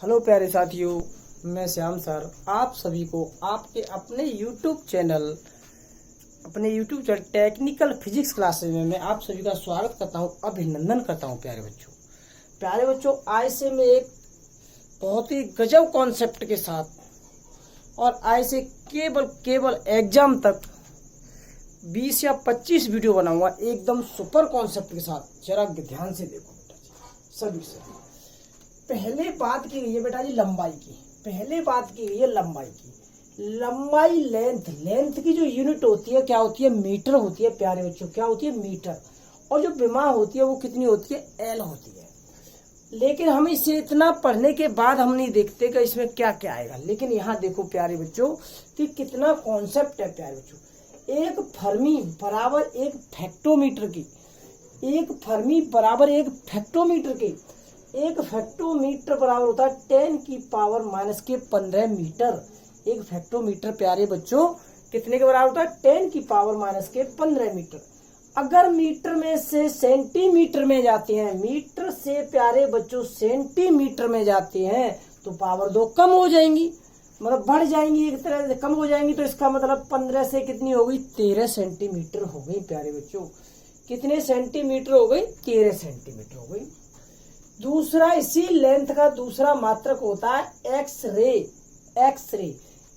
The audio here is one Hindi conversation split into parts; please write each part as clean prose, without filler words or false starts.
हेलो प्यारे साथियों, मैं श्याम सर आप सभी को आपके अपने YouTube channel technical physics classes में मैं आप सभी का स्वागत करता हूं, अभिनंदन करता हूं। प्यारे बच्चों आज से मैं एक बहुत ही गजब कॉन्सेप्ट के साथ और आज से केवल एग्जाम तक 20 या 25 वीडियो बनाऊंगा एकदम सुपर कॉन्सेप्ट के साथ। जरा ध्यान से देखो बेटा जी, सभी से पहले बात की गई है बेटा जी लंबाई की। पहले बात की गई है लंबाई की। लंबाई लेंथ की जो यूनिट होती है क्या होती है? मीटर होती है प्यारे बच्चों, क्या होती है? मीटर। और जो विमा होती है वो कितनी होती है? एल होती है। लेकिन हम इसे इतना पढ़ने के बाद हम नहीं देखते कि इसमें क्या क्या आएगा। लेकिन यहाँ देखो प्यारे बच्चों कि कितना कॉन्सेप्ट है प्यारे बच्चों। एक फर्मी बराबर एक फेक्टोमीटर की, एक फर्मी बराबर एक फेक्टोमीटर की, एक फेक्टोमीटर बराबर होता है 10 की पावर माइनस के 15 मीटर। एक फेक्टोमीटर प्यारे बच्चों कितने के बराबर होता है? 10 की पावर माइनस के 15 मीटर। अगर मीटर में से सेंटीमीटर में जाते हैं, मीटर से प्यारे बच्चों सेंटीमीटर में जाते हैं तो पावर 2 कम हो जाएंगी, मतलब बढ़ जाएंगी, एक तरह से कम हो जाएंगी। तो इसका मतलब 15 से कितनी हो गई? 13 सेंटीमीटर हो गई प्यारे बच्चों। कितने सेंटीमीटर हो गई? 13 सेंटीमीटर हो गई। दूसरा इसी लेंथ का दूसरा मात्रक होता है एक्स-रे।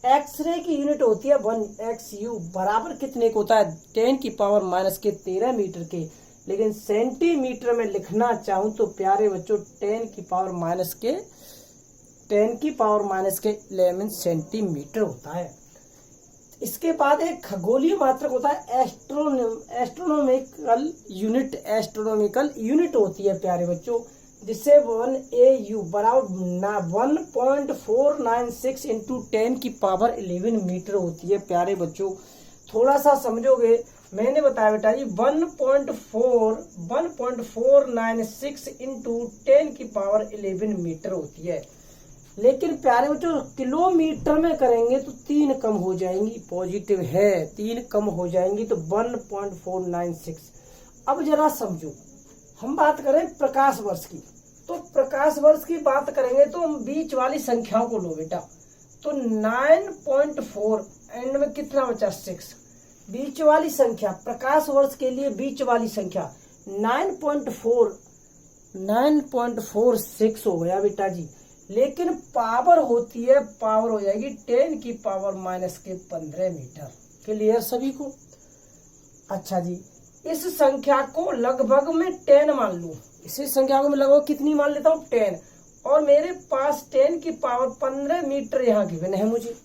एक्स-रे की यूनिट होती है 1 बराबर कितने को होता है? 10 की पावर माइनस के 13 मीटर के। लेकिन सेंटीमीटर में लिखना चाहूं तो प्यारे बच्चों 10 की पावर माइनस के 11 सेंटीमीटर होता है। इसके बाद एक खगोलीय मात्रक होता है एस्ट्रोनॉमिकल यूनिट होती है प्यारे बच्चों, जिससे 1 AU बराबर 1.496 इंटू 10 की पावर 11 मीटर होती है प्यारे बच्चों। थोड़ा सा समझोगे, मैंने बताया बेटा जी 1.496 इंटू 10 की पावर 11 मीटर होती है। लेकिन प्यारे बच्चों किलोमीटर में करेंगे तो 3 कम हो जाएंगी, पॉजिटिव है, 3 कम हो जाएंगी तो 1.496। अब जरा समझो, हम बात करें प्रकाश वर्ष की, तो प्रकाश वर्ष की बात करेंगे तो हम बीच वाली संख्याओं को लो बेटा। तो 9.4 एंड में कितना बचा? 6। बीच वाली संख्या प्रकाश वर्ष के लिए बीच वाली संख्या 9.46 हो गया बेटा जी। लेकिन पावर होती है, पावर हो जाएगी 10 की पावर माइनस के 15 मीटर। क्लियर सभी को? अच्छा जी, इस संख्या को लगभग मैं 10 मान लूं। इसी संख्या को मैं लगभग कितनी मान लेता हूं? 10। और मेरे पास 10 की पावर 15 मीटर यहाँ गिवन है मुझे।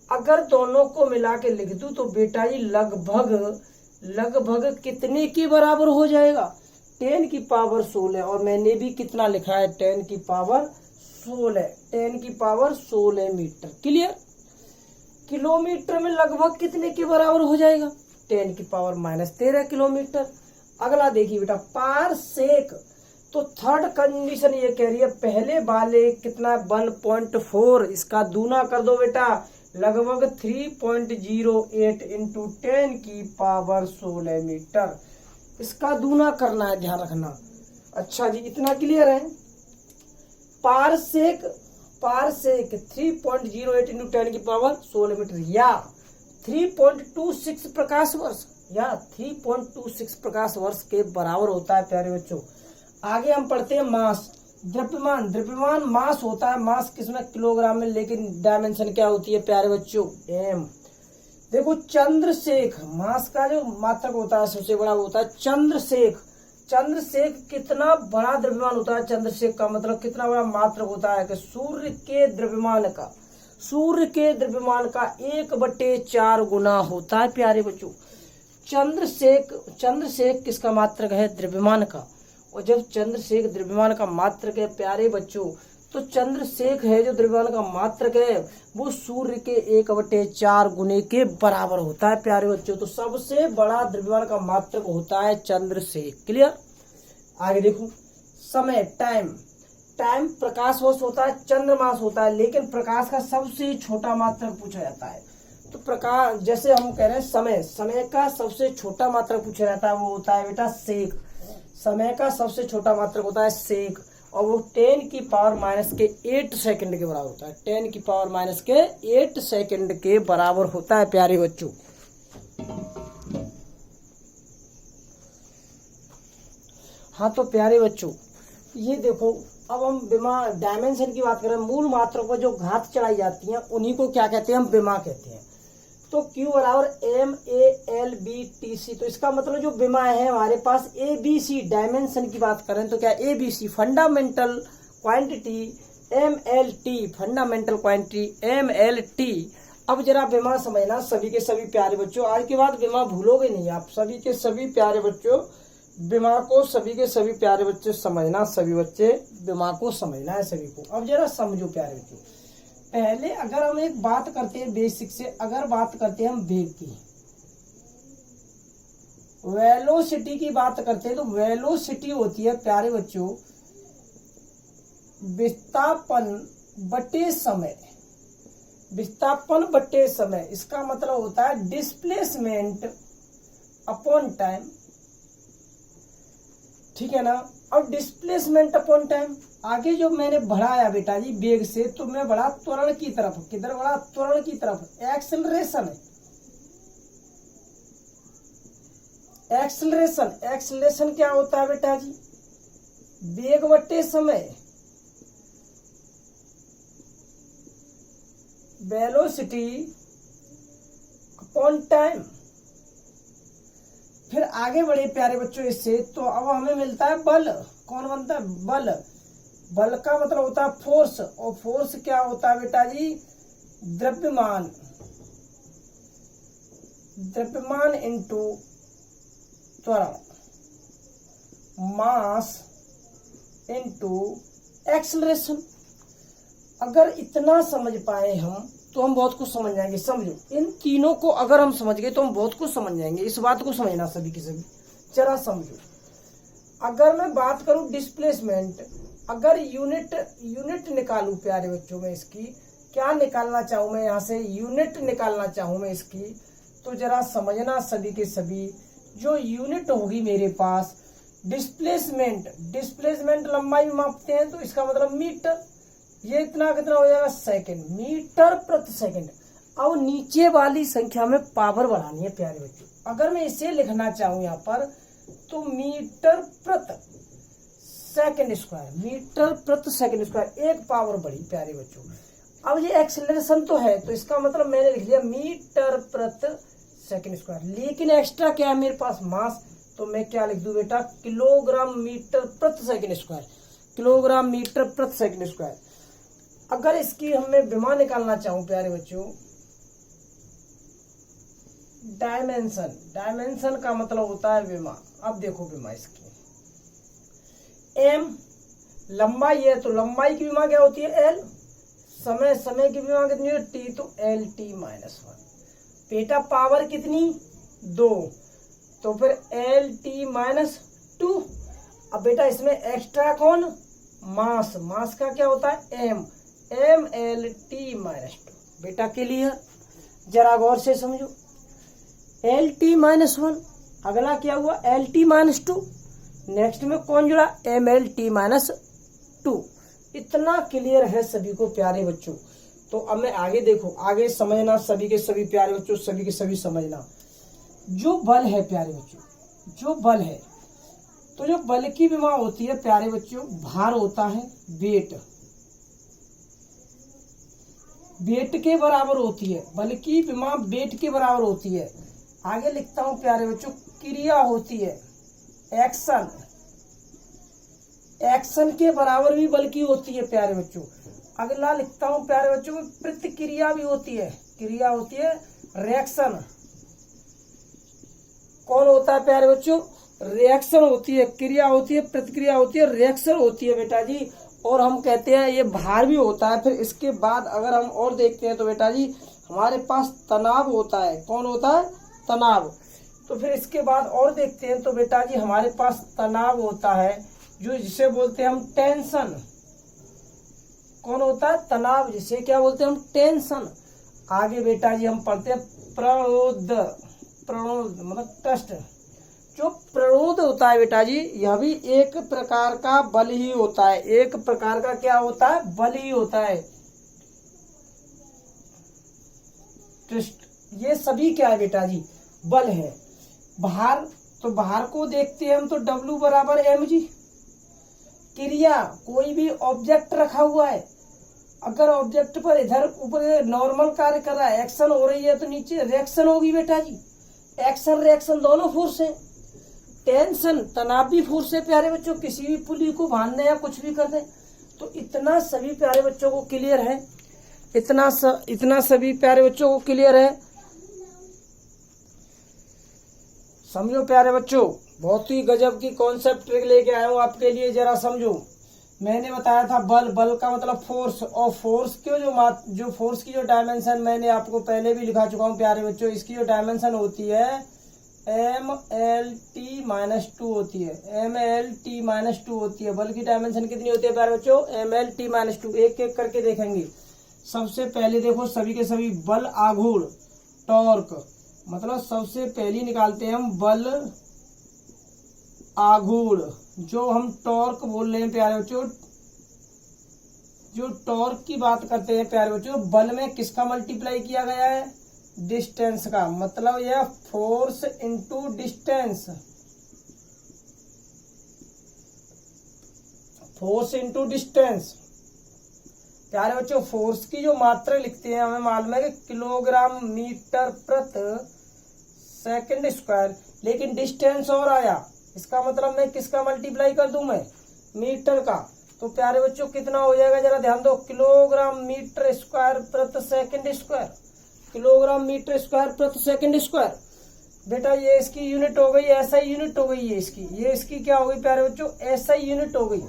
अगर दोनों को मिला के लिख दूं तो बेटा जी लगभग कितने के बराबर हो जाएगा? 10 की पावर 16। और मैंने भी कितना लिखा है? 10 की पावर 16 मीटर। क्लियर? किलोमीटर में लगभग कितने के बराबर हो जाएगा? 10 की पावर माइनस 13 किलोमीटर। अगला देखिए बेटा पारसेक। तो थर्ड कंडीशन ये कह रही है पहले वाले कितना? 1.4, इसका दूना कर दो बेटा, लगभग 3.08 इंटू 10 की पावर 16 मीटर। इसका दूना करना है, ध्यान रखना। अच्छा जी, इतना क्लियर है? पारसेक 3.08 इंटू 10 की पावर 16 मीटर या 3.26 प्रकाश वर्ष, या 3.26 प्रकाश वर्ष के बराबर होता है प्यारे बच्चों। आगे हम पढ़ते हैं मास। द्रव्यमान मास होता है। मास किसमें? किलोग्राम में। लेकिन डायमेंशन क्या होती है प्यारे बच्चों? एम। देखो चंद्रसेक, मास का जो मात्रक होता है सबसे बड़ा होता है चंद्रसेक। कितना बड़ा द्रव्यमान होता है? चंद्रसेक का मतलब कितना बड़ा मात्रक होता है कि सूर्य के द्रव्यमान का 1/4 गुना होता है प्यारे बच्चों। चंद्रसेक किसका मात्रक है? द्रव्यमान का। और जब चंद्रसेक द्रव्यमान का मात्रक है प्यारे बच्चों, तो चंद्रसेक है जो द्रव्यमान का मात्रक है वो सूर्य के 1/4 गुने के बराबर होता है प्यारे बच्चों। तो सबसे बड़ा द्रव्यमान का मात्रक होता है चंद्रसेक। क्लियर? आगे देखो समय, टाइम प्रकाश वर्ष होता है, चंद्रमास होता है। लेकिन प्रकाश का सबसे छोटा मात्रक पूछा जाता है। तो प्रकाश, जैसे हम कह रहे हैं समय का सबसे छोटा मात्रक पूछा जाता है वो होता है बेटा सेक। समय का सबसे छोटा मात्रक होता है सेक। और वो 10 की पावर माइनस के 8 सेकंड के बराबर होता है। 10 की पावर माइनस के 8 सेकंड के बराबर होता है प्यारे बच्चों। हाँ तो प्यारे बच्चों ये देखो, अब हम विमा डायमेंशन की बात करें, मूल मात्रा पर जो घात चढ़ाई जाती हैं उन्हीं को क्या कहते हैं, हम विमा कहते हैं। तो Q बराबर MALBTC, तो इसका मतलब जो विमा है हमारे पास ABC डायमेंशन की बात करें तो क्या ABC fundamental quantity, MLT fundamental quantity, MLT। अब जरा विमा समझना सभी के सभी प्यारे बच्चों, आज के बाद विमा भूलोगे नहीं आप, सभी के सभी प्यारे बच्चों विमा को, सभी के सभी प्यारे बच्चे समझना, सभी बच्चे विमा को समझना है सभी को। अब जरा समझो प्यारे बच्चों, पहले अगर हम एक बात करते हैं बेसिक से, अगर बात करते हैं हम वेग की, वेलोसिटी की बात करते हैं तो वेलोसिटी होती है प्यारे बच्चों विस्थापन बटे समय, विस्थापन बटे समय। इसका मतलब होता है डिस्प्लेसमेंट अपॉन टाइम, ठीक है ना। और डिस्प्लेसमेंट अपॉन टाइम, आगे जो मैंने बढ़ाया बेटा जी वेग से, तो मैं बढ़ा त्वरण की तरफ, किधर बढ़ा, त्वरण की तरफ, एक्सेलरेशन है। एक्सेलरेशन, एक्सेलरेशन क्या होता है बेटा जी, वेग बटे समय, वेलोसिटी अपॉन टाइम। फिर आगे बढ़े प्यारे बच्चों इससे, तो अब हमें मिलता है बल। कौन बनता है, बल। बल का मतलब होता है फोर्स, और फोर्स क्या होता है बेटा जी, द्रव्यमान, द्रव्यमान इंटू त्वरण, मास इंटू एक्सेलरेशन। अगर इतना समझ पाए हम तो हम बहुत कुछ समझ जाएंगे। समझो, इन तीनों को अगर हम समझ गए तो हम बहुत कुछ समझ जाएंगे। इस बात को समझना सभी की सभी, जरा समझो। अगर मैं बात करूं डिस्प्लेसमेंट, अगर यूनिट निकालूं प्यारे बच्चों में, इसकी क्या निकालना चाहूं मैं, यहां से यूनिट निकालना चाहूं मैं इसकी, तो जरा समझना सभी के सभी, जो यूनिट होगी मेरे पास डिस्प्लेसमेंट, डिस्प्लेसमेंट लंबाई मापते हैं तो इसका मतलब मीटर, ये इतना कितना हो जाएगा सेकंड, मीटर प्रति सेकंड। अब नीचे वाली संख्या में पावर बढ़ानी है प्यारे बच्चों। अगर मैं इसे लिखना चाहूं यहाँ पर तो मीटर प्रति सेकंड स्क्वायर, मीटर प्रति सेकंड स्क्वायर, एक पावर बढ़ी प्यारे बच्चों। अब ये एक्सेलरेशन तो है, तो इसका मतलब मैंने लिख लिया मीटर प्रति सेकंड स्क्वायर, लेकिन एक्स्ट्रा क्या है मेरे पास, मास, तो मैं क्या लिख दूं बेटा, किलोग्राम मीटर प्रति सेकंड स्क्वायर, किलोग्राम मीटर प्रति सेकंड स्क्वायर। अगर इसकी हमें विमा निकालना चाहूं प्यारे बच्चों, डायमेंशन, डायमेंशन का मतलब होता है विमा। अब देखो विमा इसकी, एम लंबाई है तो लंबाई की विमा क्या होती है, एल। समय, समय की विमा कितनी है, टी, तो एल टी माइनस 1। बेटा पावर कितनी, 2, तो फिर एल टी माइनस 2। अब बेटा इसमें एक्स्ट्रा कौन, मास, मास का क्या होता है, M, M L T minus 2। बेटा क्लियर, जरा गौर से समझो। एल टी माइनस 1, अगला क्या हुआ, एल टी माइनस 2, नेक्स्ट में कौन जुड़ा, एम एल टी माइनस 2। इतना क्लियर है सभी को प्यारे बच्चों। तो अब मैं आगे देखो, आगे समझना सभी के सभी प्यारे बच्चों, सभी के सभी समझना। जो बल है प्यारे बच्चों, जो बल है, तो जो बल की विमा होती है प्यारे बच्चों, भार होता है वेट, वेट के बराबर होती है, बल की विमा वेट के बराबर होती है। आगे लिखता हूं प्यारे बच्चों, क्रिया होती है एक्शन, एक्शन के बराबर भी बल की होती है प्यारे बच्चों। अगला लिखता हूं प्यारे बच्चों, प्रतिक्रिया भी होती है, क्रिया होती है रिएक्शन। कौन होता है प्यारे बच्चों, रिएक्शन होती है, क्रिया होती है, प्रतिक्रिया होती है, रिएक्शन होती है बेटा जी। और हम कहते हैं ये भार भी होता है। फिर इसके बाद अगर हम और देखते हैं तो बेटा जी हमारे पास तनाव होता है। कौन होता है, तनाव। तो फिर इसके बाद और देखते हैं तो बेटा जी हमारे पास तनाव होता है, जो जिसे बोलते हैं हम टेंशन। कौन होता है, तनाव, जिसे क्या बोलते हैं हम, टेंशन। आगे बेटा जी हम पढ़ते हैं प्रणोद, प्रणोद मतलब ट्रस्ट, जो प्रणोद होता है बेटा जी, यह भी एक प्रकार का बल ही होता है। एक प्रकार का क्या होता है? बल ही होता है। ये सभी क्या है बेटा जी? बल है। भार, तो भार को देखते हैं हम तो W बराबर mg। क्रिया, कोई भी ऑब्जेक्ट रखा हुआ है, अगर ऑब्जेक्ट पर इधर ऊपर नॉर्मल कार्य कर रहा है, एक्शन हो रही है, तो नीचे रिएक्शन होगी बेटा जी। एक्शन रिएक्शन दोनों फोर्स है। टेंशन, तनाव भी फोर्स है प्यारे बच्चों, किसी भी पुली को बांधने या कुछ भी करने। तो इतना सभी प्यारे बच्चों को क्लियर है, इतना सभी प्यारे बच्चों को क्लियर है। समझो प्यारे बच्चों, बहुत ही गजब की कॉन्सेप्ट लेके आया हूं आपके लिए, जरा समझो। मैंने बताया था बल का मतलब फोर्स, और फोर्स के जो फोर्स की जो डायमेंशन मैंने आपको पहले भी लिखा चुका हूं प्यारे बच्चों। इसकी जो डायमेंशन होती है MLT-2 होती है, MLT-2 होती है। बल की डायमेंशन कितनी होती है प्यारे बच्चों? MLT-2। एक एक करके देखेंगे। सबसे पहले देखो सभी के सभी बल आघूर्ण टॉर्क, मतलब सबसे पहले निकालते हैं हम बल आघूर्ण, जो हम टॉर्क बोल रहे हैं प्यारे बच्चों। जो टॉर्क की बात करते हैं प्यारे बच्चों, बल में किसका मल्टीप्लाई किया गया है? डिस्टेंस का, मतलब यह force into distance, force into distance. प्यारे बच्चों, फोर्स की जो मात्रा लिखते हैं हमें मालूम है कि किलोग्राम मीटर प्रति सेकंड स्क्वायर, लेकिन डिस्टेंस और आया, इसका मतलब मैं किसका मल्टीप्लाई कर दूं? मैं मीटर का। तो प्यारे बच्चों कितना हो जाएगा, जरा ध्यान दो। किलोग्राम मीटर स्क्वायर प्रति second square, kilogram metre square प्रति सेकंड स्क्वायर। बेटा ये इसकी यूनिट हो गई, ऐसा ही यूनिट हो गई है इसकी। ये इसकी क्या हो गई प्यारे बच्चों? ऐसा ही यूनिट हो गई।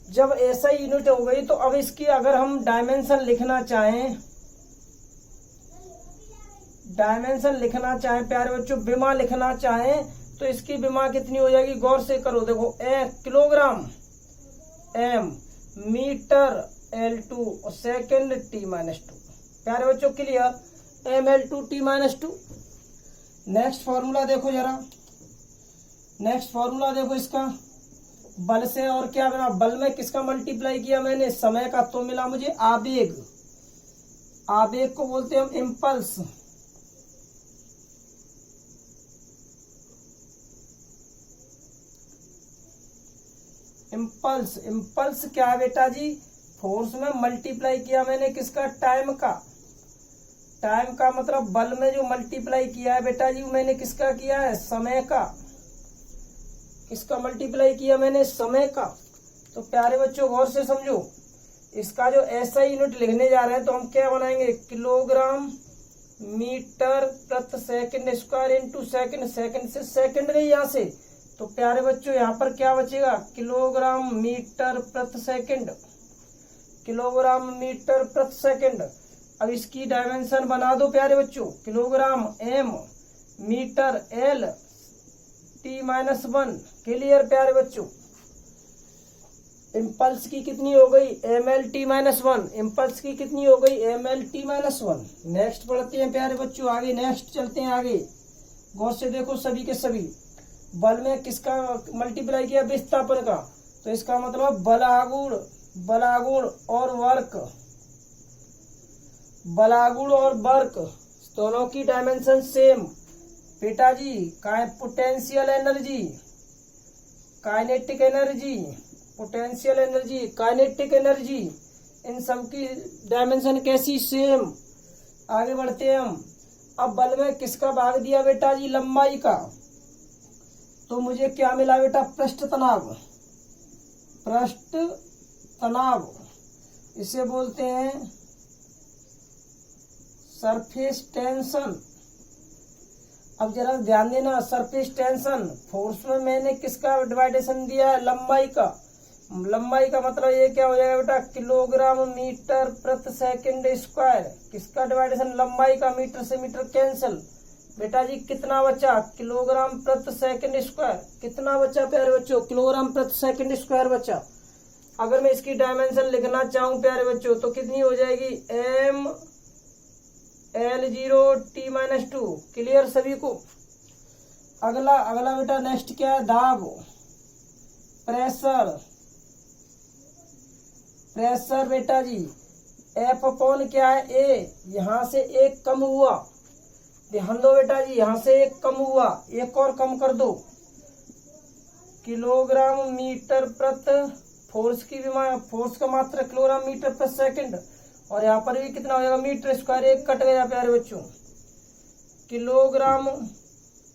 जब ऐसा ही यूनिट हो गई तो अब इसकी अगर हम डायमेंशन लिखना चाहें, प्यारे बच्चों विमा लिखना चाहें, तो इसकी विमा कितनी हो जाएगी? गौर से करो, देखो किलोग्राम m, मीटर L2 और सेकंड T-2। प्यारे बच्चों clear? ML2 T-2। Next formula देखो जरा, नेक्स्ट फॉर्मूला देखो इसका। बल से और क्या बना? बल में किसका मल्टीप्लाई किया मैंने? समय का, तो मिला मुझे आवेग। आवेग को बोलते हैं हम इम्पल्स। इम्पल्स क्या है बेटा जी? फोर्स में मल्टीप्लाई किया मैंने किसका? टाइम का। टाइम का मतलब बल में जो मल्टीप्लाई किया है बेटा जी, मैंने किसका किया है? समय का। किसका मल्टीप्लाई किया मैंने? समय का। तो प्यारे बच्चों गौर से समझो, इसका जो ऐसा यूनिट लिखने जा रहे हैं तो हम क्या बनाएंगे? किलोग्राम मीटर प्रति second square into second. Second से सेकंड गई यहाँ से, तो प्यारे बच्चों यहाँ पर क्या बचेगा? किलोग्राम मीटर प्रति सेकंड, किलोग्राम मीटर प्रति सेकंड। अब इसकी डायमेंशन बना दो प्यारे बच्चों। Kilogram m, metre L, T-1। Clear प्यारे बच्चों? इम्पल्स की कितनी हो गई? MLT-1। इम्पल्स की कितनी हो गई? MLT-1। नेक्स्ट पढ़ते हैं प्यारे बच्चों, आगे नेक्स्ट चलते हैं आगे। गौर से देखो सभी के सभी, बल में किसका मल्टीप्लाई किया? विस्थापन का। तो इसका मतलब बलागुण और वर्क, बलागुण और वर्क दोनों की डायमेंशन सेम बेटा जी। Potential energy, kinetic energy, potential energy, kinetic energy, इन सब की डायमेंशन कैसी? सेम। आगे बढ़ते हैं हम। अब बल में किसका भाग दिया बेटा जी? लंबाई का। तो मुझे क्या मिला बेटा? पृष्ठ तनाव। पृष्ठ तनाव इसे बोलते हैं सरफेस टेंशन। अब जरा ध्यान देना, सरफेस टेंशन फोर्स में मैंने किसका डिवाइडेशन दिया है? लंबाई का। लंबाई का मतलब ये क्या हो जाएगा बेटा? किलोग्राम मीटर प्रति सेकंड स्क्वायर। किसका डिवाइडेशन? लंबाई का। मीटर से मीटर कैंसिल। बेटा जी कितना बचा? किलोग्राम प्रति सेकंड स्क्वायर। कितना बचा प्यारे बच्चों? किलोग्राम प्रति सेकंड स्क्वायर बचा। अगर मैं इसकी डायमेंशन लिखना चाहूं प्यारे बच्चों तो कितनी हो जाएगी? ML0 T-2। क्लियर सभी को? अगला बेटा नेक्स्ट क्या है, दाब, प्रेशर बेटा जी, एफ अपॉन क्या है, ए, यहां से एक कम हुआ, ध्यान दो बेटा जी, यहां से एक कम हुआ, एक और कम कर दो, किलोग्राम मीटर प्रति, फोर्स का मात्रा किलोग्राम मीटर प्रति सेकंड, और यहाँ पर भी कितना हो जाएगा, मीटर स्क्वायर, एक कट गया प्यारे बच्चों, kilogram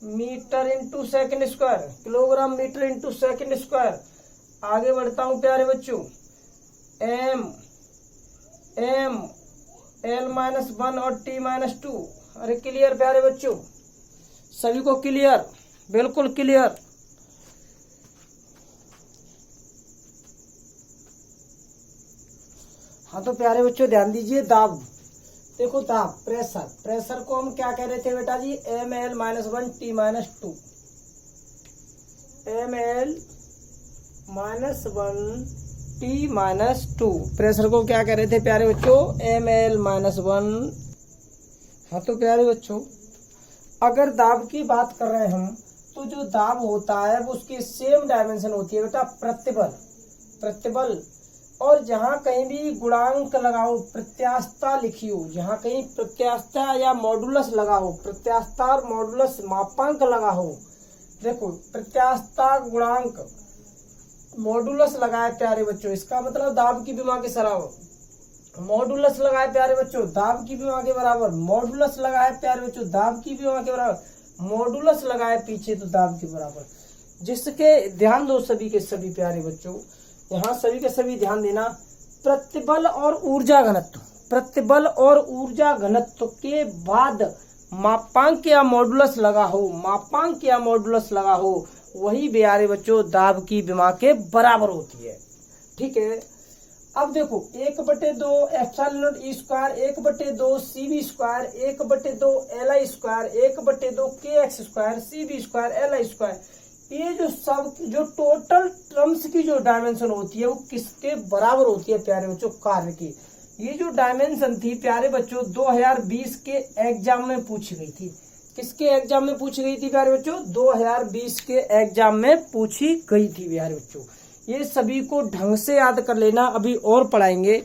metre into second square, kilogram metre into second square. आगे बढ़ता हूं प्यारे बच्चों, एम L-1 और T-2। अरे क्लियर प्यारे बच्चों, सभी को क्लियर, बिल्कुल क्लियर। हाँ तो प्यारे बच्चों ध्यान दीजिए, दाब, देखो दाब, प्रेशर को हम क्या कह रहे थे बेटा जी, ML-1 T-2, ML-1 T-2, pressure को क्या कह रहे थे प्यारे बच्चों, ML-1। हाँ तो प्यारे बच्चों अगर दाब की बात कर रहे हैं हम, तो जो दाब होता है वो उसकी सेम डायमेंशन होती है बेटा, प्रतिबल। और जहां कहीं भी गुणांक लगाओ, प्रत्यास्थता लिखी हो, जहां कहीं प्रत्यास्थता या मॉडुलस लगा हो, प्रत्यास्थता और मॉडुलस मापांक लगा हो, देखो प्रत्यास्थता गुणांक मॉडुलस लगाए प्यारे बच्चों, इसका मतलब दाब की विमा के बराबर, मॉडुलस लगाए प्यारे बच्चों, दाब की विमा के बराबर, मॉडुलस लगाए प्यारे बच्चों, दाब की विमा के बराबर, मॉडुलस लगाए पीछे तो दाब के बराबर। जिसके ध्यान दो सभी के सभी प्यारे बच्चों, यहाँ सभी के सभी ध्यान देना, प्रतिबल और ऊर्जा घनत्व के बाद मापांक या मॉडुलस लगा हो, वही प्यारे बच्चों दाब की विमा के बराबर होती है। ठीक है, अब देखो 1/2 epsilon E square, 1/2 CB square, 1/2 LI square, 1/2 KX square, CB square, LI square, ये जो टोटल टर्म्स की जो डायमेंशन होती है वो किसके बराबर होती है प्यारे बच्चों, कार्य की। ये जो डायमेंशन थी प्यारे बच्चों 2020 के एग्जाम में पूछी गई थी। किसके एग्जाम में पूछी गई थी प्यारे बच्चों, 2020 के एग्जाम में पूछी गई थी प्यारे बच्चों। ये सभी को ढंग से याद कर लेना, अभी और पढ़ाएंगे।